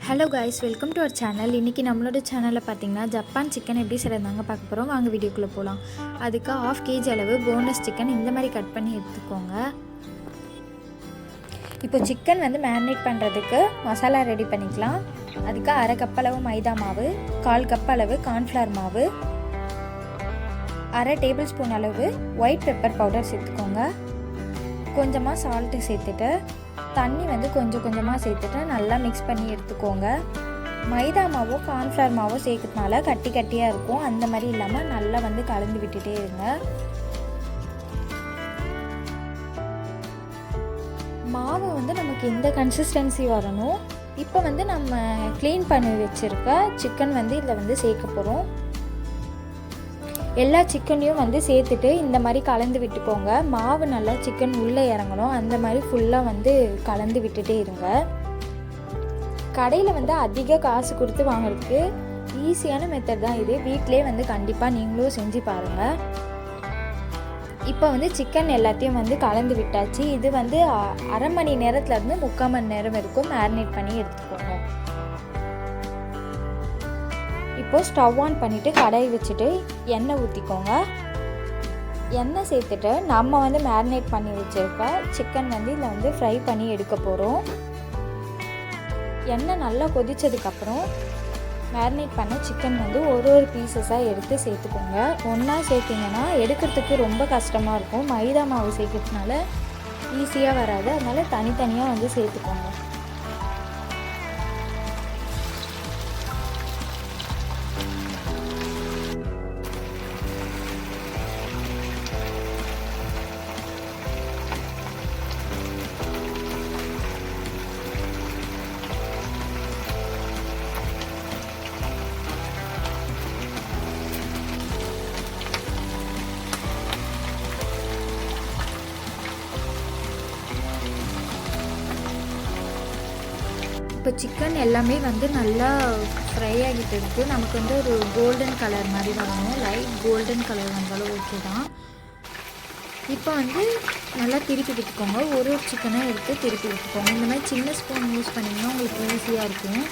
Hello guys, welcome to our channel. இன்றைக்கி நம்மளோட சேனலில் பார்த்திங்கன்னா ஜப்பான் சிக்கன் எப்படி செய்கிறதாங்க பார்க்க போகிறோம். வாங்க வீடியோக்குள்ளே போகலாம். அதுக்கு 1/2 kg அளவு போனஸ் சிக்கன் இந்த மாதிரி கட் பண்ணி எடுத்துக்கோங்க. இப்போ சிக்கன் மேரினேட் பண்ணுறதுக்கு மசாலா ரெடி பண்ணிக்கலாம். அதுக்கு 1/2 கப் அளவு மைதா மாவு, 1/4 கப் அளவு கார்ன்ஃப்ளவர் மாவு, 1/2 டேபிள் ஸ்பூன் அளவு ஒயிட் பெப்பர் பவுடர் சேர்த்துக்கோங்க. கொஞ்சமாக சால்ட்டு சேர்த்துட்டு தண்ணி கொஞ்சம் கொஞ்சமாக சேர்த்துட்டு நல்லா மிக்ஸ் பண்ணி எடுத்துக்கோங்க. மைதா மாவோ கார்ன்ஃப்ளவர் மாவோ சேர்க்கறதுனால கட்டி கட்டியாக இருக்கும். அந்த மாதிரி இல்லாமல் நல்லா கலந்து விட்டுட்டே இருங்க. மாவு நமக்கு இந்த கன்சிஸ்டன்சி வரணும். இப்போ நம்ம க்ளீன் பண்ணி வச்சுருக்க சிக்கன் இதில் சேர்க்க போகிறோம். எல்லா சிக்கனையும் சேர்த்துட்டு இந்த மாதிரி கலந்து விட்டுக்கோங்க. மாவு நல்லா சிக்கன் உள்ளே இறங்கணும். அந்த மாதிரி ஃபுல்லாக கலந்து விட்டுட்டே இருங்க. கடையில் அதிக காசு கொடுத்து வாங்குறதுக்கு ஈஸியான மெத்தட் தான் இது. வீட்டிலே கண்டிப்பாக நீங்களும் செஞ்சு பாருங்கள். இப்போ சிக்கன் எல்லாத்தையும் கலந்து விட்டாச்சு. இது 1/2 மணி நேரத்துலேருந்து 3/4 மணி நேரம் வரைக்கும் மேரினேட் பண்ணி எடுத்துக்கோங்க. இப்போது ஸ்டவ் ஆன் பண்ணிவிட்டு கடாய் வச்சுட்டு எண்ணெய் ஊற்றிக்கோங்க. எண்ணெய் சேர்த்துட்டு நம்ம மேரினேட் பண்ணி வச்சுருக்க சிக்கன் இதில் ஃப்ரை பண்ணி எடுக்க போகிறோம். எண்ணெய் நல்லா கொதித்ததுக்கப்புறம் மேரினேட் பண்ண சிக்கன் ஒரு பீசஸாக எடுத்து சேர்த்துக்கோங்க. ஒன்றா சேர்த்திங்கன்னா எடுக்கிறதுக்கு ரொம்ப கஷ்டமாக இருக்கும். மைதா மாவு சேர்க்கறதுனால ஈஸியாக வராது. அதனால் தனித்தனியாக சேர்த்துக்கோங்க. இப்போ சிக்கன் எல்லாமே நல்லா ஃப்ரை ஆகிட்டு இருக்குது. நமக்கு ஒரு கோல்டன் கலர் மாதிரி வரணும். லைட் கோல்டன் கலர் வந்தாலும் ஓகே தான். இப்போ நல்லா திருப்பி விட்டுக்கோங்க. ஒரு சிக்கனாக எடுத்து திருப்பி விட்டுக்கோங்க. இந்த மாதிரி சின்ன ஸ்பூன் யூஸ் பண்ணிங்கன்னா உங்களுக்கு ஈஸியாக இருக்கும்.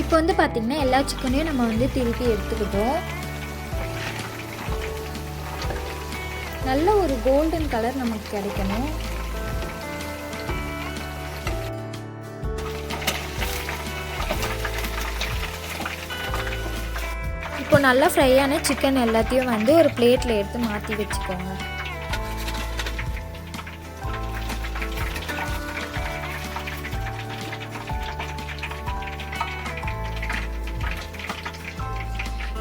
இப்போ பார்த்திங்கன்னா எல்லா சிக்கனையும் நம்ம திருப்பி எடுத்துக்கிட்டோம். நல்ல ஒரு கோல்டன் கலர் நமக்கு கிடைக்கணும். இப்போ நல்லா ஃப்ரையான சிக்கன் எல்லாத்தையும் ஒரு பிளேட்டில் எடுத்து மாற்றி வச்சுக்கோங்க.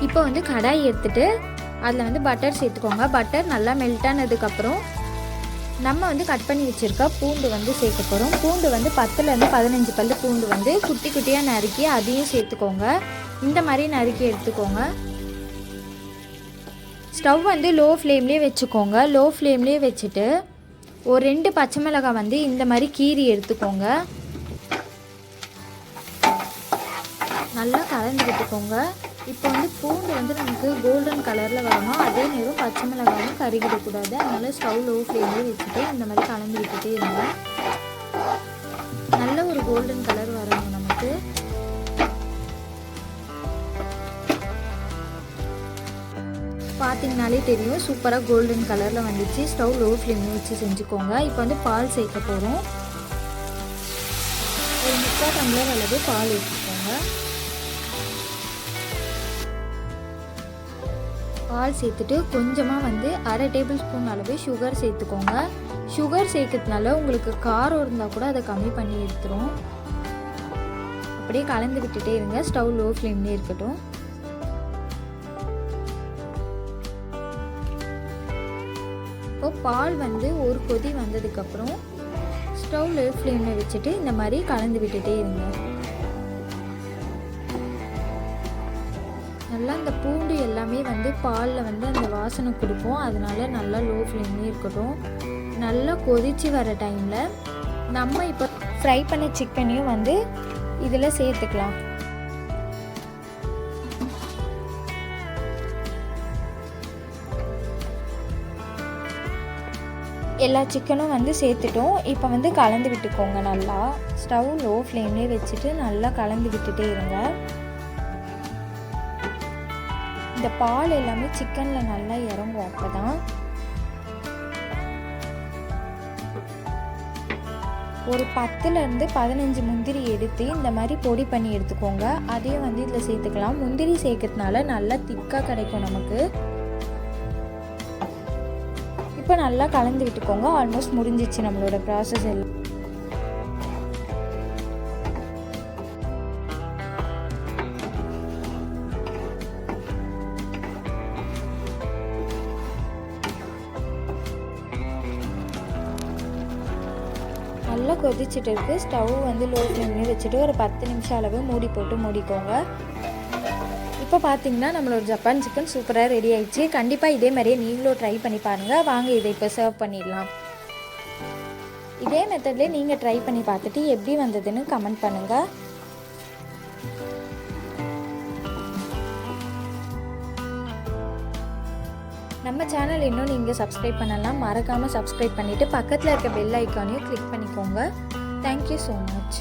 இப்போ கடாய் எடுத்துகிட்டு அதில் பட்டர் சேர்த்துக்கோங்க. பட்டர் நல்லா மெல்ட் ஆனதுக்கப்புறம் நம்ம கட் பண்ணி வச்சுருக்க பூண்டு சேர்க்க போகிறோம். பூண்டு 10லேருந்து 15 பல் பூண்டு குட்டி குட்டியாக நறுக்கி அதையும் சேர்த்துக்கோங்க. இந்த மாதிரி நறுக்கி எடுத்துக்கோங்க. ஸ்டவ் லோ ஃப்ளேம்லேயே வச்சுக்கோங்க. லோ ஃப்ளேம்லேயே வச்சுட்டு ஒரு 2 பச்சை மிளகாய் இந்த மாதிரி கீரி எடுத்துக்கோங்க. நல்லா கலந்து விட்டுக்கோங்க. இப்போ பூண்டு நமக்கு கோல்டன் கலரில் வரணும். அதே நேரம் பச்சை மிளகாயும் கருகிடக்கூடாது. அதனால் ஸ்டவ் லோ ஃப்ளேம்லேயே வச்சுட்டு இந்த மாதிரி கலந்து விட்டுட்டே இருங்க. நல்ல ஒரு கோல்டன் கலர் வரணும் நமக்கு. பார்த்தீங்கனாலே தெரியும், சூப்பராக கோல்டன் கலரில் வந்துச்சு. ஸ்டவ் லோ ஃப்ளேம்லேயே வச்சு செஞ்சுக்கோங்க. இப்போ பால் சேர்க்க போகிறோம். ஒரு 3/4 டம்ளர் அளவு பால் எடுத்துக்கோங்க. பால் சேர்த்துட்டு கொஞ்சமாக 1/2 டேபிள் ஸ்பூன் அளவு சுகர் சேர்த்துக்கோங்க. சுகர் சேர்க்கறதுனால உங்களுக்கு காரம் இருந்தால் கூட அதை கம்மி பண்ணி எடுத்துரும். அப்படியே கலந்து விட்டுட்டே இருங்க. ஸ்டவ் லோ ஃப்ளேம்லேயே இருக்கட்டும். இப்போ பால் ஒரு கொதி வந்ததுக்கப்புறம் ஸ்டவ் லோ ஃப்ளேமில் வச்சுட்டு இந்த மாதிரி கலந்து விட்டுட்டே இருங்க. நல்லா அந்த பூண்டு எல்லாமே பாலில் அந்த வாசனை கொடுக்கும். அதனால நல்லா லோ ஃப்ளேம்லேயே இருக்கட்டும். நல்லா கொதித்து வர டைமில் நம்ம இப்போ ஃப்ரை பண்ண சிக்கனையும் வந்து இதில் சேர்த்துக்கலாம். எல்லா சிக்கனும் வந்து சேர்த்துட்டோம். இப்போ வந்து கலந்து விட்டுக்கோங்க. நல்லா ஸ்டவ் லோ ஃப்ளேம்லேயே வச்சுட்டு நல்லா கலந்து விட்டுட்டே இருங்க. இந்த பால் எல்லாமே சிக்கனில் நல்லா இறங்கும். அப்போ தான் ஒரு 10லேருந்து 15 முந்திரி எடுத்து இந்த மாதிரி பொடி பண்ணி எடுத்துக்கோங்க. அதையும் வந்து இதில் சேர்த்துக்கலாம். முந்திரி சேர்க்கறதுனால நல்லா திக்காக கிடைக்கும் நமக்கு. இப்போ நல்லா கலந்து விட்டுக்கோங்க. ஆல்மோஸ்ட் முடிஞ்சிச்சு நம்மளோட ப்ராசஸ் எல்லாம். நல்லா கொதிச்சுட்டு இருக்கு. ஸ்டவ் வந்து லோ ஃப்ளேம்லேயே வச்சுட்டு ஒரு 10 நிமிஷம் அளவு மூடி போட்டு மூடிக்கோங்க. இப்போ பார்த்தீங்கன்னா நம்மளோட ஜப்பான் சிக்கன் சூப்பராக ரெடி ஆயிடுச்சு. கண்டிப்பாக இதே மாதிரியே நீங்களும் ட்ரை பண்ணி பாருங்கள். வாங்க இதை இப்போ சர்வ் பண்ணிடலாம். இதே மெத்தட்லேயே நீங்கள் ட்ரை பண்ணி பார்த்துட்டு எப்படி வந்ததுன்னு கமெண்ட் பண்ணுங்கள். நம்ம சேனல் இன்னும் நீங்கள் சப்ஸ்கிரைப் பண்ணலாம். மறக்காமல் சப்ஸ்கிரைப் பண்ணிவிட்டு பக்கத்தில் இருக்க பெல் ஐக்கானையும் கிளிக் பண்ணிக்கோங்க. Thank you so much.